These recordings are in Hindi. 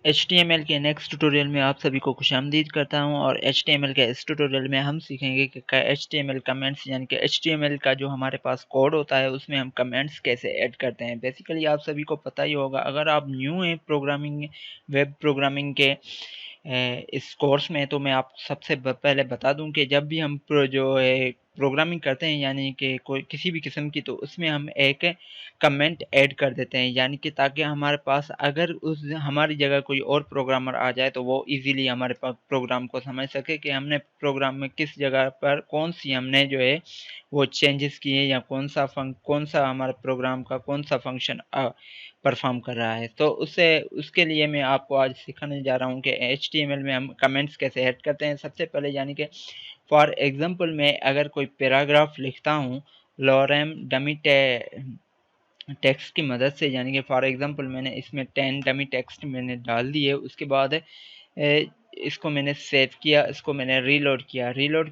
HTML के नेक्स्ट ट्यूटोरियल में आप सभी को खुशामदीद करता हूं और HTML के इस ट्यूटोरियल में हम सीखेंगे कि HTML कमेंट्स यानी कि HTML का जो हमारे पास कोड होता है उसमें हम कमेंट्स कैसे ऐड करते हैं। बेसिकली आप सभी को पता ही होगा, अगर आप न्यू हैं प्रोग्रामिंग वेब प्रोग्रामिंग के इस कोर्स में, तो मैं आप सबसे पहले बता दूं कि जब भी हम जो है प्रोग्रामिंग करते हैं यानी कि कोई किसी भी किस्म की, तो उसमें हम एक कमेंट ऐड कर देते हैं, यानी कि ताकि हमारे पास अगर उस हमारी जगह कोई और प्रोग्रामर आ जाए तो वो इजीली हमारे पास प्रोग्राम को समझ सके कि हमने प्रोग्राम में किस जगह पर कौन सी हमने जो है वो चेंजेस किए या कौन सा हमारे प्रोग्राम का कौन सा फंक्शन परफॉर्म कर रहा है। तो उसके लिए मैं आपको आज सिखाने जा रहा हूँ कि HTML में हम कमेंट्स कैसे ऐड करते हैं। सबसे पहले यानी कि फॉर एग्जांपल मैं अगर कोई पैराग्राफ लिखता हूँ लॉरेम डमी टेक्स्ट की मदद से, यानी कि फॉर एग्जांपल मैंने इसमें 10 डमी टेक्स्ट मैंने डाल दिए, उसके बाद इसको मैंने सेव किया, इसको मैंने रीलोड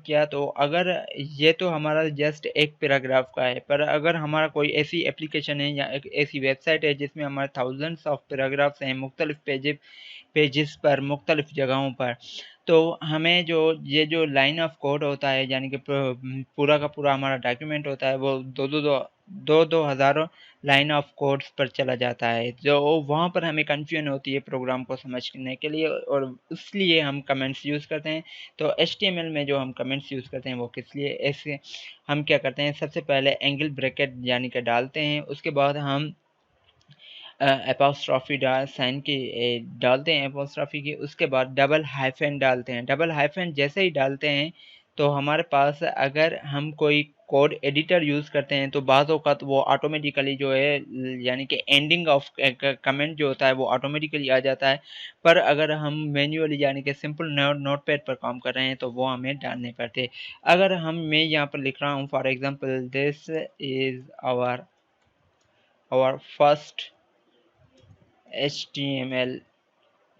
किया तो अगर ये तो हमारा जस्ट एक पैराग्राफ का है, पर अगर हमारा कोई ऐसी एप्लीकेशन है या एक ऐसी वेबसाइट है जिसमें हमारे थाउजेंड्स ऑफ पैराग्राफ्स हैं मुख्तलिफ पेजेस पर मुख्तलिफ जगहों पर, तो हमें ये जो लाइन ऑफ कोड होता है यानी कि पूरा का पूरा हमारा डॉक्यूमेंट होता है वो दो हज़ारों लाइन ऑफ कोड्स पर चला जाता है, जो वहाँ पर हमें कन्फ्यूजन होती है प्रोग्राम को समझने के लिए, और इसलिए हम कमेंट्स यूज़ करते हैं। तो HTML में जो हम कमेंट्स यूज़ करते हैं वो किस लिए, ऐसे हम क्या करते हैं, सबसे पहले एंगल ब्रैकेट यानी कि डालते हैं, उसके बाद हम एपोस्ट्रॉफी साइन की डालते हैं एपोस्ट्रॉफी की, उसके बाद डबल हाइफन डालते हैं। डबल हाइफन जैसे ही डालते हैं तो हमारे पास अगर हम कोई कोड एडिटर यूज़ करते हैं तो बाज़ औक़ात वो ऑटोमेटिकली जो है यानी कि एंडिंग ऑफ कमेंट जो होता है वो ऑटोमेटिकली आ जाता है, पर अगर हम मैन्युअली यानी कि सिंपल नोटपैड पर काम कर रहे हैं तो वो हमें डालने पड़ते हैं। अगर मैं यहाँ पर लिख रहा हूँ for example this is our first HTML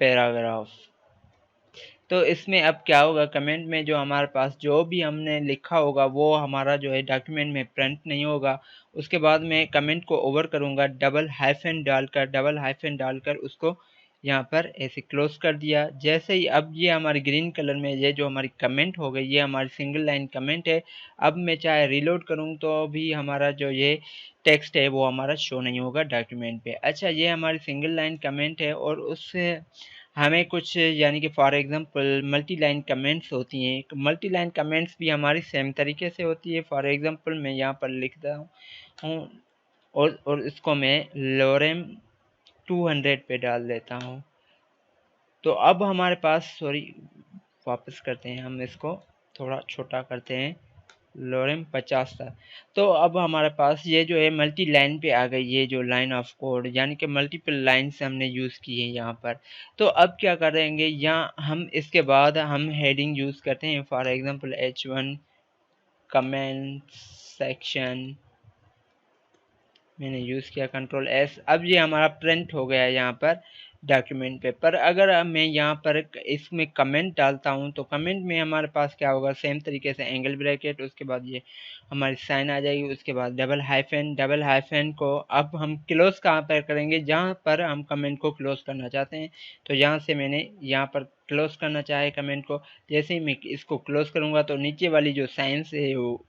paragraph, तो इसमें अब क्या होगा, कमेंट में जो हमारे पास जो भी हमने लिखा होगा वो हमारा जो है डॉक्यूमेंट में प्रिंट नहीं होगा। उसके बाद मैं कमेंट को ओवर करूँगा डबल हाइफन डालकर उसको यहाँ पर ऐसे क्लोज कर दिया। जैसे ही अब ये हमारी ग्रीन कलर में ये जो हमारी कमेंट हो गई, ये हमारी सिंगल लाइन कमेंट है। अब मैं चाहे रीलोड करूँ तो भी हमारा जो ये टेक्स्ट है वो हमारा शो नहीं होगा डॉक्यूमेंट पे। अच्छा, ये हमारी सिंगल लाइन कमेंट है और उससे हमें कुछ यानी कि for example multi line comments होती हैं। मल्टी लाइन कमेंट्स भी हमारी सेम तरीके से होती है। फॉर एग्जांपल मैं यहाँ पर लिखता हूँ और इसको मैं लोरेम 200 पे डाल देता हूँ। तो अब हमारे पास वापस करते हैं, हम इसको थोड़ा छोटा करते हैं, लोरेम 50 था। तो अब हमारे पास ये जो है मल्टी लाइन पे आ गई, ये जो लाइन ऑफ कोड यानी कि मल्टीपल लाइन से हमने यूज़ की है यहाँ पर। तो अब क्या करेंगे, यहाँ हम इसके बाद हम हेडिंग यूज़ करते हैं। For example H1 comment section मैंने यूज़ किया, कंट्रोल S। अब ये हमारा प्रिंट हो गया यहाँ पर डॉक्यूमेंट पे। पर अगर मैं यहाँ पर इसमें कमेंट डालता हूँ तो कमेंट में हमारे पास क्या होगा, सेम तरीके से एंगल ब्रैकेट, उसके बाद ये हमारी साइन आ जाएगी, उसके बाद डबल हाइफन को अब हम क्लोज कहाँ पर करेंगे, जहाँ पर हम कमेंट को क्लोज करना चाहते हैं। तो यहाँ से मैंने यहाँ पर क्लोज करना चाहे कमेंट को, जैसे ही मैं इसको क्लोज करूँगा तो नीचे वाली जो साइंस है वो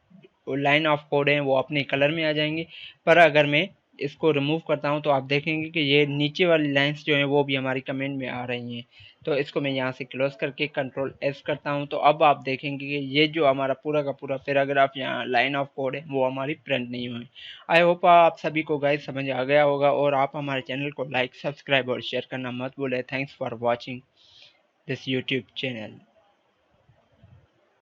लाइन ऑफ कोड है वो अपने कलर में आ जाएंगे। पर अगर मैं इसको रिमूव करता हूं तो आप देखेंगे कि ये नीचे वाली लाइंस जो हैं वो भी हमारी कमेंट में आ रही हैं। तो इसको मैं यहाँ से क्लोज करके कंट्रोल S करता हूं, तो अब आप देखेंगे कि ये जो हमारा पूरा का पूरा पैराग्राफ यहाँ लाइन ऑफ कोड है वो हमारी प्रिंट नहीं हुई। आई होप आप सभी को गाइस समझ आ गया होगा, और आप हमारे चैनल को लाइक, सब्सक्राइब और शेयर करना मत भूलें। Thanks for watching this YouTube channel.